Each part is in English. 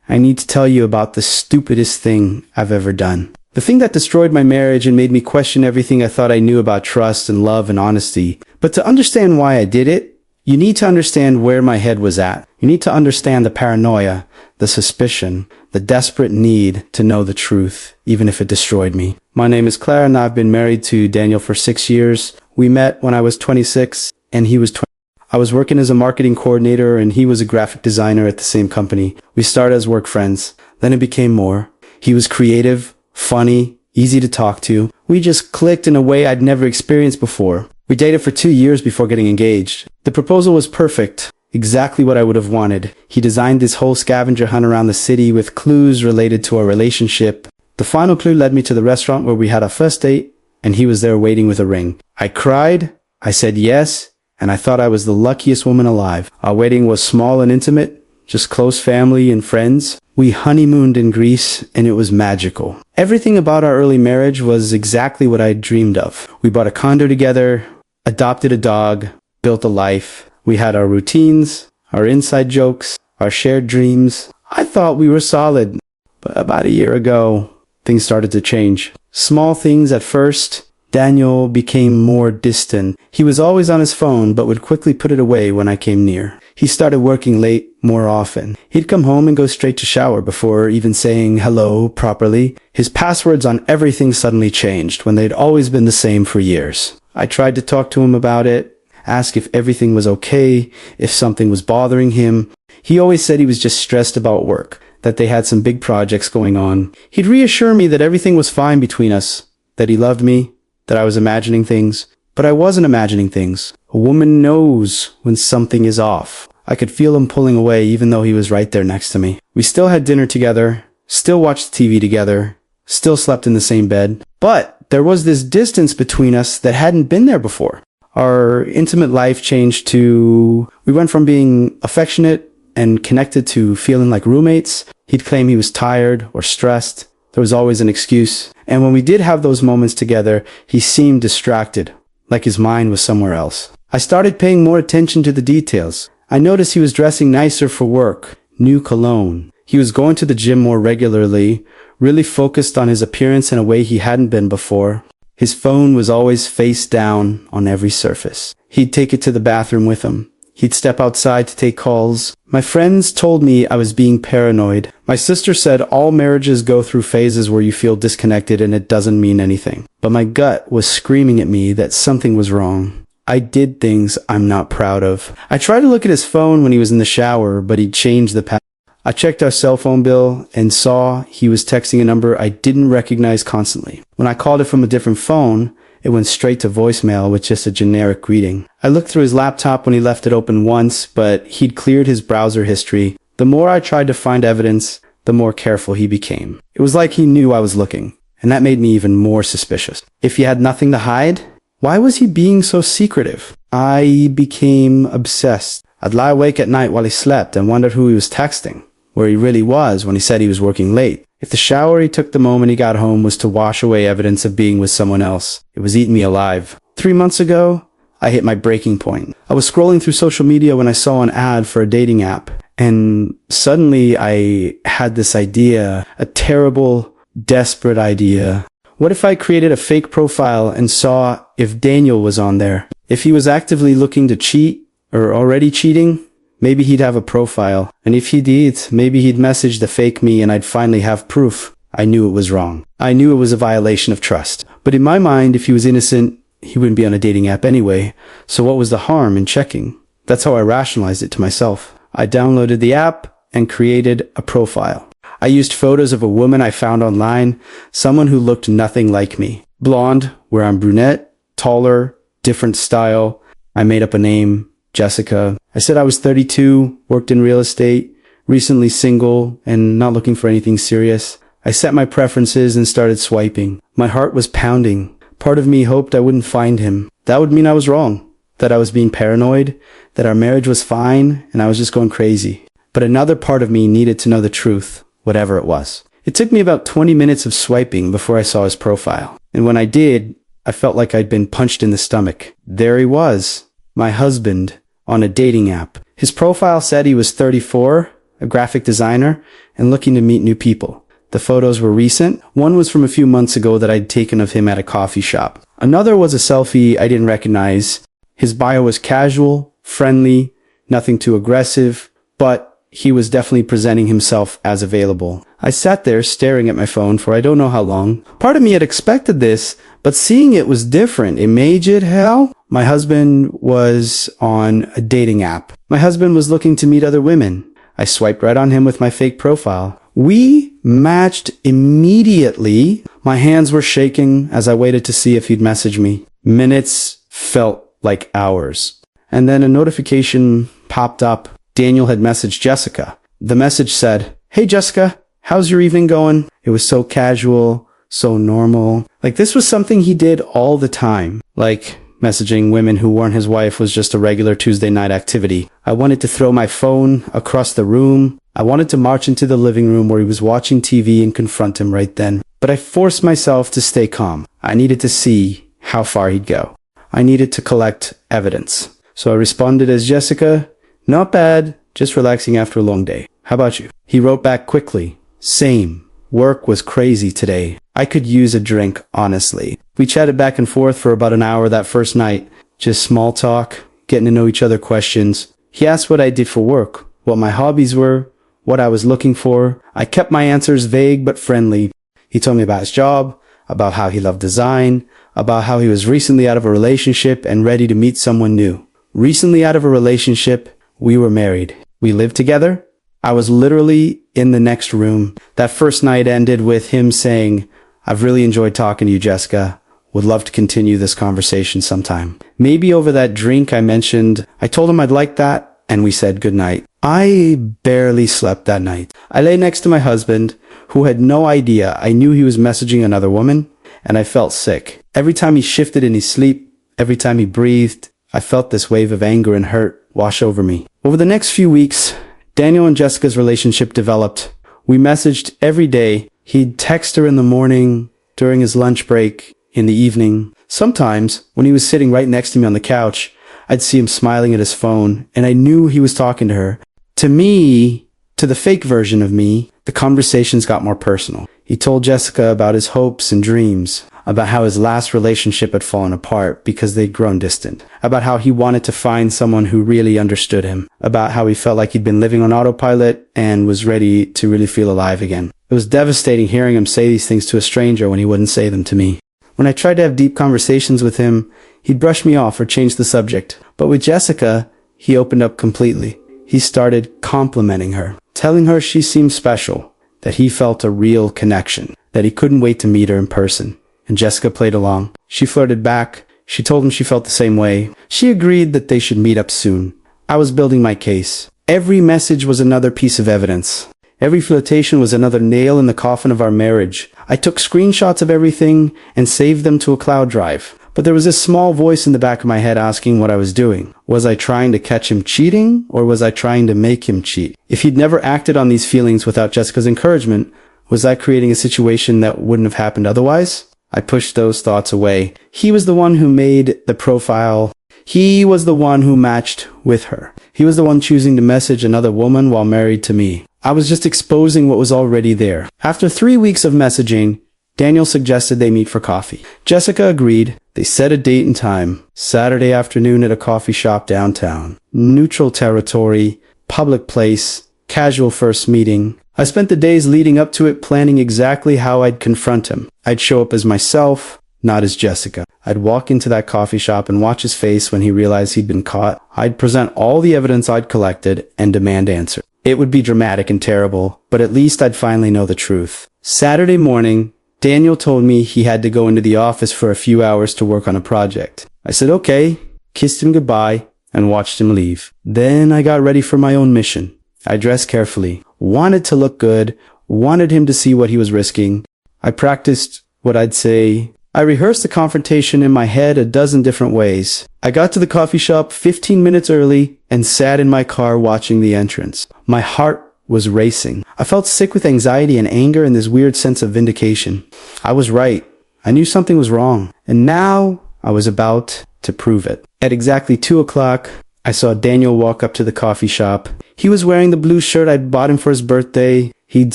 I need to tell you about the stupidest thing I've ever done. The thing that destroyed my marriage and made me question everything I thought I knew about trust and love and honesty. But to understand why I did it, you need to understand where my head was at. You need to understand the paranoia, the suspicion, the desperate need to know the truth, even if it destroyed me. My name is Claire and I've been married to Daniel for 6 years. We met when I was 26 and he was 20. I was working as a marketing coordinator and he was a graphic designer at the same company. We started as work friends. Then it became more. He was creative, funny, easy to talk to. We just clicked in a way I'd never experienced before. We dated for 2 years before getting engaged. The proposal was perfect. Exactly what I would have wanted. He designed this whole scavenger hunt around the city with clues related to our relationship. The final clue led me to the restaurant where we had our first date and he was there waiting with a ring. I cried. I said yes. And I thought I was the luckiest woman alive. Our wedding was small and intimate, just close family and friends. We honeymooned in Greece, and it was magical. Everything about our early marriage was exactly what I dreamed of. We bought a condo together, adopted a dog, built a life. We had our routines, our inside jokes, our shared dreams. I thought we were solid. But about a year ago, things started to change. Small things at first. Daniel became more distant. He was always on his phone, but would quickly put it away when I came near. He started working late more often. He'd come home and go straight to shower before even saying hello properly. His passwords on everything suddenly changed when they'd always been the same for years. I tried to talk to him about it, ask if everything was okay, if something was bothering him. He always said he was just stressed about work, that they had some big projects going on. He'd reassure me that everything was fine between us, that he loved me, that I was imagining things, but I wasn't imagining things. A woman knows when something is off. I could feel him pulling away even though he was right there next to me. We still had dinner together, still watched TV together, still slept in the same bed, but there was this distance between us that hadn't been there before. Our intimate life changed to, we went from being affectionate and connected to feeling like roommates. He'd claim he was tired or stressed. There was always an excuse. And when we did have those moments together, he seemed distracted, like his mind was somewhere else. I started paying more attention to the details. I noticed he was dressing nicer for work, new cologne. He was going to the gym more regularly, really focused on his appearance in a way he hadn't been before. His phone was always face down on every surface. He'd take it to the bathroom with him. He'd step outside to take calls. My friends told me I was being paranoid. My sister said all marriages go through phases where you feel disconnected and it doesn't mean anything. But my gut was screaming at me that something was wrong. I did things I'm not proud of. I tried to look at his phone when he was in the shower, but he'd changed the password. I checked our cell phone bill and saw he was texting a number I didn't recognize constantly. When I called it from a different phone, it went straight to voicemail with just a generic greeting. I looked through his laptop when he left it open once, but he'd cleared his browser history. The more I tried to find evidence, the more careful he became. It was like he knew I was looking, and that made me even more suspicious. If he had nothing to hide, why was he being so secretive? I became obsessed. I'd lie awake at night while he slept and wondered who he was texting, where he really was when he said he was working late. If the shower he took the moment he got home was to wash away evidence of being with someone else, it was eating me alive. 3 months ago, I hit my breaking point. I was scrolling through social media when I saw an ad for a dating app, and suddenly I had this idea, a terrible, desperate idea. What if I created a fake profile and saw if Daniel was on there? If he was actively looking to cheat, or already cheating? Maybe he'd have a profile, and if he did, maybe he'd message the fake me and I'd finally have proof. I knew it was wrong. I knew it was a violation of trust. But in my mind, if he was innocent, he wouldn't be on a dating app anyway. So what was the harm in checking? That's how I rationalized it to myself. I downloaded the app and created a profile. I used photos of a woman I found online, someone who looked nothing like me. Blonde, where I'm brunette, taller, different style. I made up a name. Jessica. I said I was 32, worked in real estate, recently single, and not looking for anything serious. I set my preferences and started swiping. My heart was pounding. Part of me hoped I wouldn't find him. That would mean I was wrong, that I was being paranoid, that our marriage was fine, and I was just going crazy. But another part of me needed to know the truth, whatever it was. It took me about 20 minutes of swiping before I saw his profile. And when I did, I felt like I'd been punched in the stomach. There he was, my husband, on a dating app. His profile said he was 34, a graphic designer, and looking to meet new people. The photos were recent. One was from a few months ago that I'd taken of him at a coffee shop. Another was a selfie I didn't recognize. His bio was casual, friendly, nothing too aggressive, but he was definitely presenting himself as available. I sat there staring at my phone for I don't know how long. Part of me had expected this, but seeing it was different. It made it hell. My husband was on a dating app. My husband was looking to meet other women. I swiped right on him with my fake profile. We matched immediately. My hands were shaking as I waited to see if he'd message me. Minutes felt like hours. And then a notification popped up. Daniel had messaged Jessica. The message said, "Hey Jessica, how's your evening going?" It was so casual, so normal. Like this was something he did all the time. Like messaging women who weren't his wife was just a regular Tuesday night activity. I wanted to throw my phone across the room. I wanted to march into the living room where he was watching TV and confront him right then. But I forced myself to stay calm. I needed to see how far he'd go. I needed to collect evidence. So I responded as Jessica, "Not bad, just relaxing after a long day. How about you?" He wrote back quickly, "Same. Work was crazy today. I could use a drink, honestly." We chatted back and forth for about an hour that first night. Just small talk, getting to know each other questions. He asked what I did for work, what my hobbies were, what I was looking for. I kept my answers vague but friendly. He told me about his job, about how he loved design, about how he was recently out of a relationship and ready to meet someone new. Recently out of a relationship, we were married. We lived together. I was literally in the next room. That first night ended with him saying, "I've really enjoyed talking to you, Jessica. Would love to continue this conversation sometime." Maybe over that drink I mentioned, I told him I'd like that, and we said goodnight. I barely slept that night. I lay next to my husband, who had no idea I knew he was messaging another woman, and I felt sick. Every time he shifted in his sleep, every time he breathed, I felt this wave of anger and hurt wash over me. Over the next few weeks, Daniel and Jessica's relationship developed. We messaged every day. He'd text her in the morning, during his lunch break, in the evening. Sometimes, when he was sitting right next to me on the couch, I'd see him smiling at his phone, and I knew he was talking to her. To me, to the fake version of me, the conversations got more personal. He told Jessica about his hopes and dreams, about how his last relationship had fallen apart because they'd grown distant, about how he wanted to find someone who really understood him, about how he felt like he'd been living on autopilot and was ready to really feel alive again. It was devastating hearing him say these things to a stranger when he wouldn't say them to me. When I tried to have deep conversations with him, he'd brush me off or change the subject. But with Jessica, he opened up completely. He started complimenting her, telling her she seemed special, that he felt a real connection, that he couldn't wait to meet her in person. And Jessica played along. She flirted back. She told him she felt the same way. She agreed that they should meet up soon. I was building my case. Every message was another piece of evidence. Every flirtation was another nail in the coffin of our marriage. I took screenshots of everything and saved them to a cloud drive. But there was this small voice in the back of my head asking what I was doing. Was I trying to catch him cheating, or was I trying to make him cheat? If he'd never acted on these feelings without Jessica's encouragement, was I creating a situation that wouldn't have happened otherwise? I pushed those thoughts away. He was the one who made the profile. He was the one who matched with her. He was the one choosing to message another woman while married to me. I was just exposing what was already there. After 3 weeks of messaging, Daniel suggested they meet for coffee. Jessica agreed. They set a date and time. Saturday afternoon at a coffee shop downtown. Neutral territory, public place, casual first meeting. I spent the days leading up to it planning exactly how I'd confront him. I'd show up as myself, not as Jessica. I'd walk into that coffee shop and watch his face when he realized he'd been caught. I'd present all the evidence I'd collected and demand answers. It would be dramatic and terrible, but at least I'd finally know the truth. Saturday morning, Daniel told me he had to go into the office for a few hours to work on a project. I said okay, kissed him goodbye, and watched him leave. Then I got ready for my own mission. I dressed carefully, wanted to look good, wanted him to see what he was risking. I practiced what I'd say. I rehearsed the confrontation in my head a dozen different ways. I got to the coffee shop 15 minutes early and sat in my car watching the entrance. My heart was racing. I felt sick with anxiety and anger and this weird sense of vindication. I was right. I knew something was wrong. And now I was about to prove it. At exactly 2 o'clock, I saw Daniel walk up to the coffee shop. He was wearing the blue shirt I'd bought him for his birthday. He'd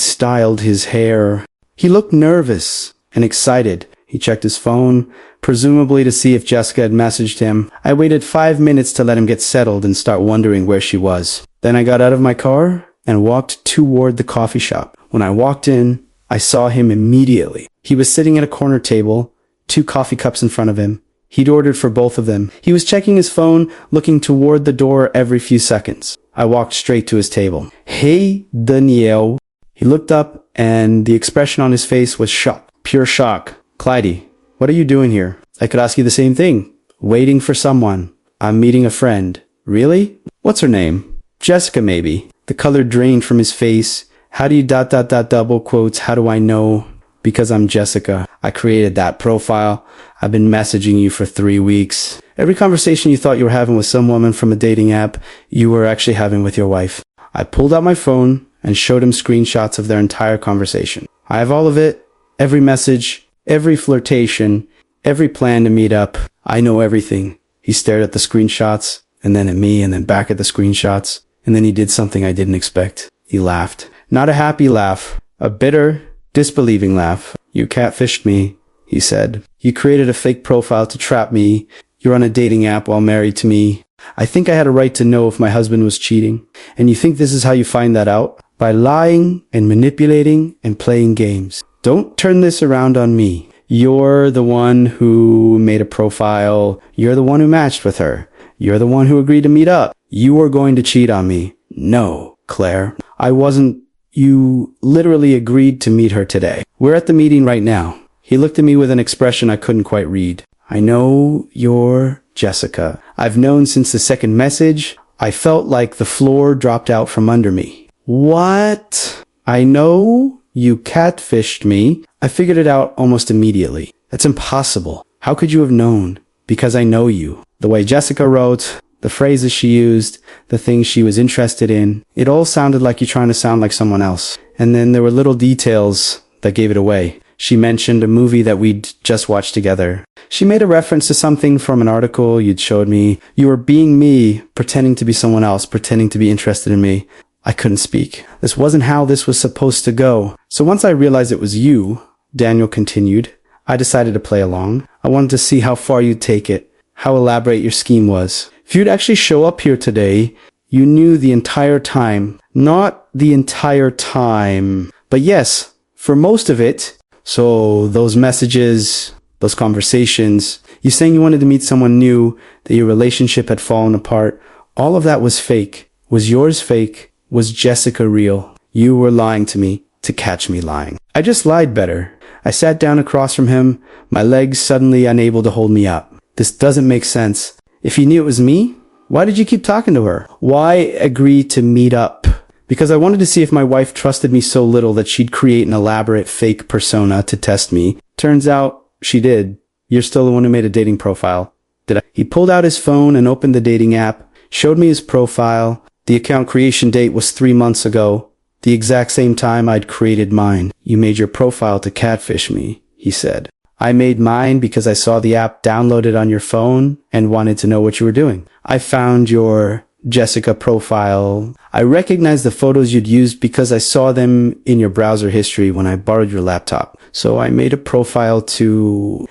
styled his hair. He looked nervous and excited. He checked his phone, presumably to see if Jessica had messaged him. I waited 5 minutes to let him get settled and start wondering where she was. Then I got out of my car and walked toward the coffee shop. When I walked in, I saw him immediately. He was sitting at a corner table, 2 coffee cups in front of him. He'd ordered for both of them. He was checking his phone, looking toward the door every few seconds. I walked straight to his table. "Hey, Daniel." He looked up, and the expression on his face was shock. Pure shock. "Clyde, what are you doing here?" I could ask you the same thing. "Waiting for someone. I'm meeting a friend." "Really? What's her name?" "Jessica, maybe." The color drained from his face. "How do you ... double quotes, how do I know?" "Because I'm Jessica. I created that profile. I've been messaging you for 3 weeks. Every conversation you thought you were having with some woman from a dating app, you were actually having with your wife." I pulled out my phone and showed him screenshots of their entire conversation. I have all of it. Every message, every flirtation, every plan to meet up. I know everything. He stared at the screenshots, and then at me, and then back at the screenshots. And then he did something I didn't expect. He laughed. Not a happy laugh. A bitter, disbelieving laugh. "You catfished me," he said. "You created a fake profile to trap me. You're on a dating app while married to me. I think I had a right to know if my husband was cheating. And you think this is how you find that out? By lying and manipulating and playing games. Don't turn this around on me. You're the one who made a profile. You're the one who matched with her. You're the one who agreed to meet up. You were going to cheat on me." "No, Claire. I wasn't. You literally agreed to meet her today. We're at the meeting right now." He looked at me with an expression I couldn't quite read. "I know you're Jessica. I've known since the second message." I felt like the floor dropped out from under me. "What? I know you catfished me." I figured it out almost immediately. "That's impossible. How could you have known?" "Because I know you." The way Jessica wrote, the phrases she used, the things she was interested in, it all sounded like you're trying to sound like someone else. And then there were little details that gave it away. She mentioned a movie that we'd just watched together. She made a reference to something from an article you'd showed me. You were being me, pretending to be someone else, pretending to be interested in me. I couldn't speak. This wasn't how this was supposed to go. So once I realized it was you, Daniel continued, I decided to play along. I wanted to see how far you'd take it, how elaborate your scheme was. If you'd actually show up here today, you knew the entire time. Not the entire time, but yes, for most of it. So those messages, those conversations, you saying you wanted to meet someone new, that your relationship had fallen apart, all of that was fake. Was yours fake? Was Jessica real? You were lying to me to catch me lying. I just lied better. I sat down across from him, my legs suddenly unable to hold me up. This doesn't make sense. If you knew it was me, why did you keep talking to her? Why agree to meet up? Because I wanted to see if my wife trusted me so little that she'd create an elaborate fake persona to test me. Turns out she did. You're still the one who made a dating profile. Did I? He pulled out his phone and opened the dating app, showed me his profile. The account creation date was 3 months ago, the exact same time I'd created mine. "You made your profile to catfish me," he said. "I made mine because I saw the app downloaded on your phone and wanted to know what you were doing. I found your Jessica profile. I recognized the photos you'd used because I saw them in your browser history when I borrowed your laptop. So I made a profile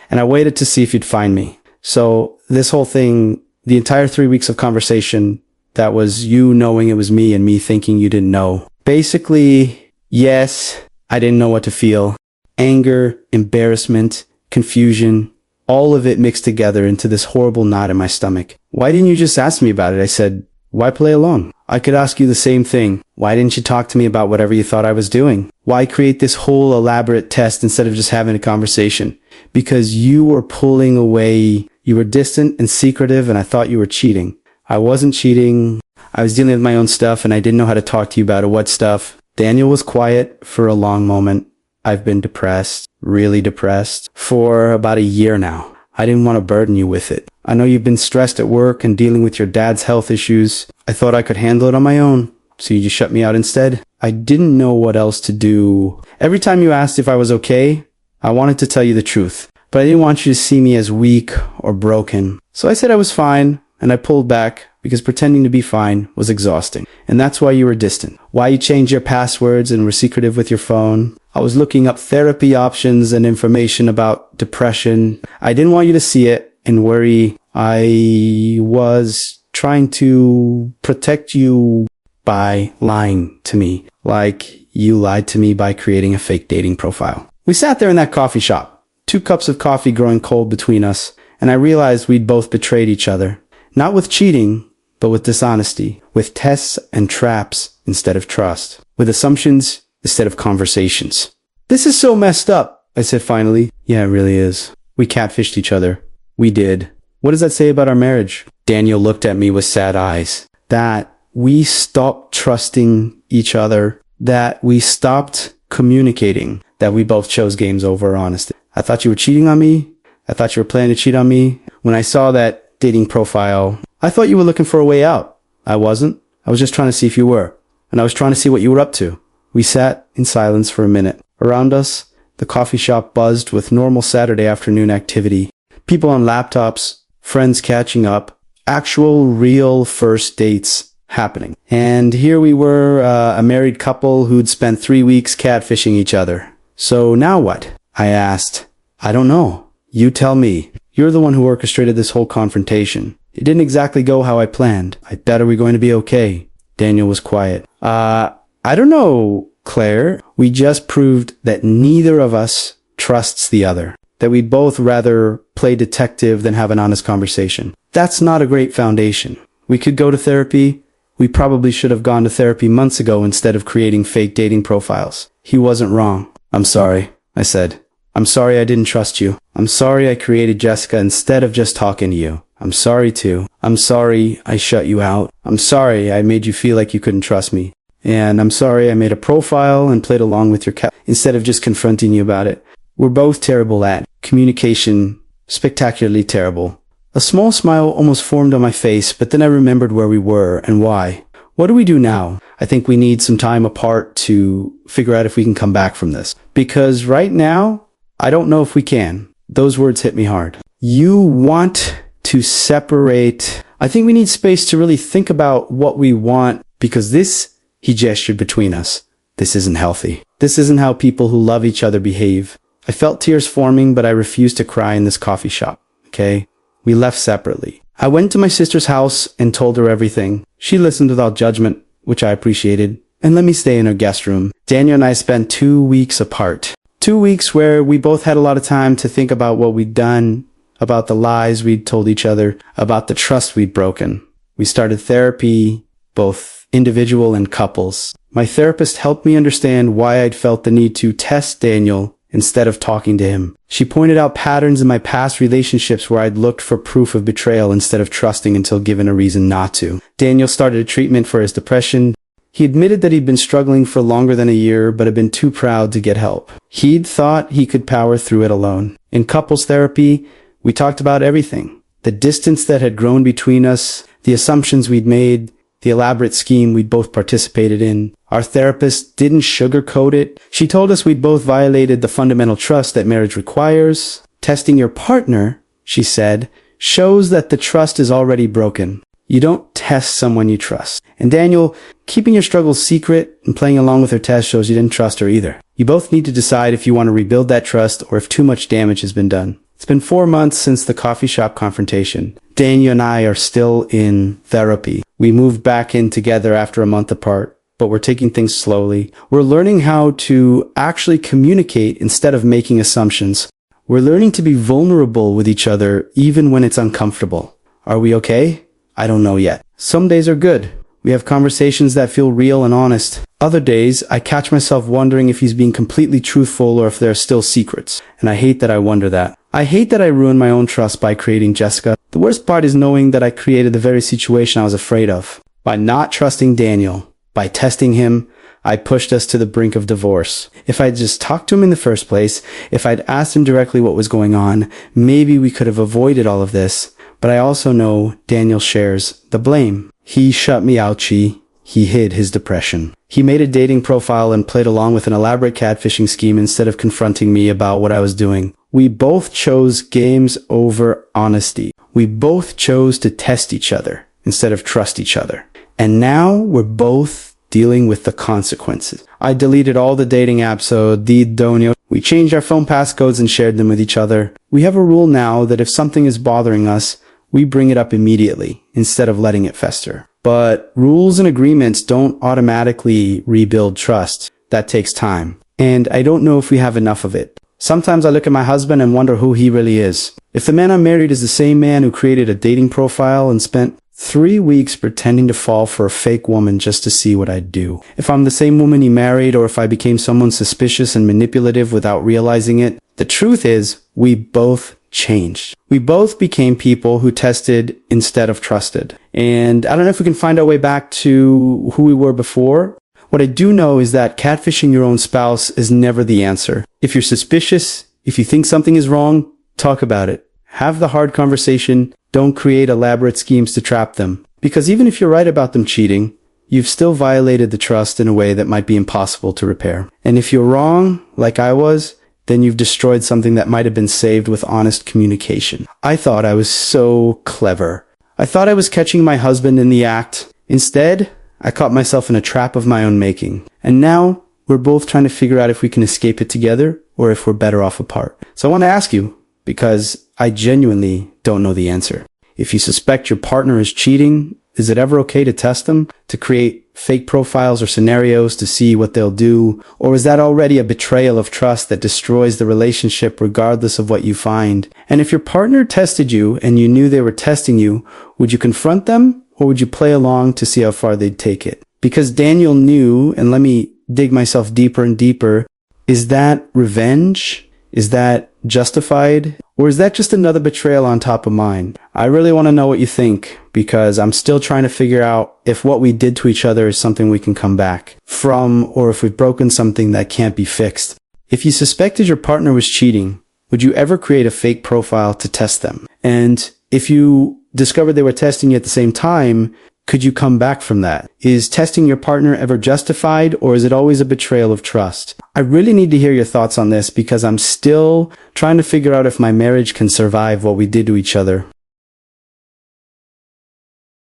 and I waited to see if you'd find me." So this whole thing, the entire 3 weeks of conversation, that was you knowing it was me and me thinking you didn't know. Basically, yes, I didn't know what to feel. Anger, embarrassment, confusion, all of it mixed together into this horrible knot in my stomach. "Why didn't you just ask me about it?" I said. "Why play along?" I could ask you the same thing. Why didn't you talk to me about whatever you thought I was doing? Why create this whole elaborate test instead of just having a conversation? Because you were pulling away. You were distant and secretive, and I thought you were cheating. I wasn't cheating. I was dealing with my own stuff, and I didn't know how to talk to you about it. What stuff? Daniel was quiet for a long moment. I've been depressed, really depressed, for about a year now. I didn't want to burden you with it. I know you've been stressed at work and dealing with your dad's health issues. I thought I could handle it on my own, so you just shut me out instead. I didn't know what else to do. Every time you asked if I was okay, I wanted to tell you the truth, but I didn't want you to see me as weak or broken. So I said I was fine, and I pulled back. because pretending to be fine was exhausting. And that's why you were distant. Why you changed your passwords and were secretive with your phone. I was looking up therapy options and information about depression. I didn't want you to see it and worry. I was trying to protect you by lying to me, like you lied to me by creating a fake dating profile. We sat there in that coffee shop, 2 cups of coffee growing cold between us, and I realized we'd both betrayed each other. Not with cheating, but with dishonesty, with tests and traps instead of trust, with assumptions instead of conversations. This is so messed up, I said finally. Yeah, it really is. We catfished each other. We did. What does that say about our marriage? Daniel looked at me with sad eyes. That we stopped trusting each other, that we stopped communicating, that we both chose games over honesty. I thought you were cheating on me. I thought you were planning to cheat on me. When I saw that dating profile, I thought you were looking for a way out. I wasn't. I was just trying to see if you were. And I was trying to see what you were up to. We sat in silence for a minute. Around us, the coffee shop buzzed with normal Saturday afternoon activity. People on laptops, friends catching up, actual real first dates happening. And here we were, a married couple who'd spent 3 weeks catfishing each other. So now what? I asked. I don't know. You tell me. You're the one who orchestrated this whole confrontation. It didn't exactly go how I planned. I bet are we going to be okay? Daniel was quiet. I don't know, Claire. We just proved that neither of us trusts the other. That we'd both rather play detective than have an honest conversation. That's not a great foundation. We could go to therapy. We probably should have gone to therapy months ago instead of creating fake dating profiles. He wasn't wrong. I'm sorry, I said. I'm sorry I didn't trust you. I'm sorry I created Jessica instead of just talking to you. I'm sorry too. I'm sorry I shut you out. I'm sorry I made you feel like you couldn't trust me. And I'm sorry I made a profile and played along with your cat instead of just confronting you about it. We're both terrible at communication, spectacularly terrible. A small smile almost formed on my face, but then I remembered where we were and why. What do we do now? I think we need some time apart to figure out if we can come back from this. Because right now, I don't know if we can. Those words hit me hard. You want to separate. I think we need space to really think about what we want, because this, he gestured between us. This isn't healthy. This isn't how people who love each other behave. I felt tears forming, but I refused to cry in this coffee shop. Okay? We left separately. I went to my sister's house and told her everything. She listened without judgment, which I appreciated, and let me stay in her guest room. Daniel and I spent 2 weeks apart. 2 weeks where we both had a lot of time to think about what we'd done, about the lies we'd told each other, about the trust we'd broken. We started therapy, both individual and couples. My therapist helped me understand why I'd felt the need to test Daniel instead of talking to him. She pointed out patterns in my past relationships where I'd looked for proof of betrayal instead of trusting until given a reason not to. Daniel started a treatment for his depression. He admitted that he'd been struggling for longer than a year, but had been too proud to get help. He'd thought he could power through it alone. In couples therapy, we talked about everything. The distance that had grown between us, the assumptions we'd made, the elaborate scheme we'd both participated in. Our therapist didn't sugarcoat it. She told us we'd both violated the fundamental trust that marriage requires. Testing your partner, she said, shows that the trust is already broken. You don't test someone you trust. And Daniel, keeping your struggles secret and playing along with her test shows you didn't trust her either. You both need to decide if you want to rebuild that trust or if too much damage has been done. It's been 4 months since the coffee shop confrontation. Daniel and I are still in therapy. We moved back in together after a month apart, but we're taking things slowly. We're learning how to actually communicate instead of making assumptions. We're learning to be vulnerable with each other even when it's uncomfortable. Are we okay? I don't know yet. Some days are good. We have conversations that feel real and honest. Other days, I catch myself wondering if he's being completely truthful or if there are still secrets. And I hate that I wonder that. I hate that I ruined my own trust by creating Jessica. The worst part is knowing that I created the very situation I was afraid of. By not trusting Daniel, by testing him, I pushed us to the brink of divorce. If I'd just talked to him in the first place, if I'd asked him directly what was going on, maybe we could have avoided all of this. But I also know Daniel shares the blame. He shut me out, Chi. He hid his depression. He made a dating profile and played along with an elaborate catfishing scheme instead of confronting me about what I was doing. We both chose games over honesty. We both chose to test each other. instead of trust each other. And now we're both dealing with the consequences. I deleted all the dating apps, so Donio. We changed our phone passcodes and shared them with each other. We have a rule now that if something is bothering us, we bring it up immediately instead of letting it fester. But rules and agreements don't automatically rebuild trust. That takes time. And I don't know if we have enough of it. Sometimes I look at my husband and wonder who he really is. If the man I'm married is the same man who created a dating profile and spent 3 weeks pretending to fall for a fake woman just to see what I'd do. If I'm the same woman he married, or if I became someone suspicious and manipulative without realizing it, the truth is we both changed. We both became people who tested instead of trusted. And I don't know if we can find our way back to who we were before. What I do know is that catfishing your own spouse is never the answer. If you're suspicious, if you think something is wrong, talk about it. Have the hard conversation. Don't create elaborate schemes to trap them. Because even if you're right about them cheating, you've still violated the trust in a way that might be impossible to repair. And if you're wrong, like I was, then you've destroyed something that might have been saved with honest communication. I thought I was so clever. I thought I was catching my husband in the act. Instead, I caught myself in a trap of my own making. And now, we're both trying to figure out if we can escape it together or if we're better off apart. So I want to ask you, because I genuinely don't know the answer. If you suspect your partner is cheating, is it ever okay to test them? To create fake profiles or scenarios to see what they'll do? Or is that already a betrayal of trust that destroys the relationship regardless of what you find? And if your partner tested you and you knew they were testing you, would you confront them or would you play along to see how far they'd take it? Because Daniel knew, and let me dig myself deeper and deeper, is that revenge? Is that justified? Or is that just another betrayal on top of mine? I really want to know what you think, because I'm still trying to figure out if what we did to each other is something we can come back from, or if we've broken something that can't be fixed. If you suspected your partner was cheating, would you ever create a fake profile to test them? And if you discovered they were testing you at the same time, could you come back from that? Is testing your partner ever justified, or is it always a betrayal of trust? I really need to hear your thoughts on this, because I'm still trying to figure out if my marriage can survive what we did to each other.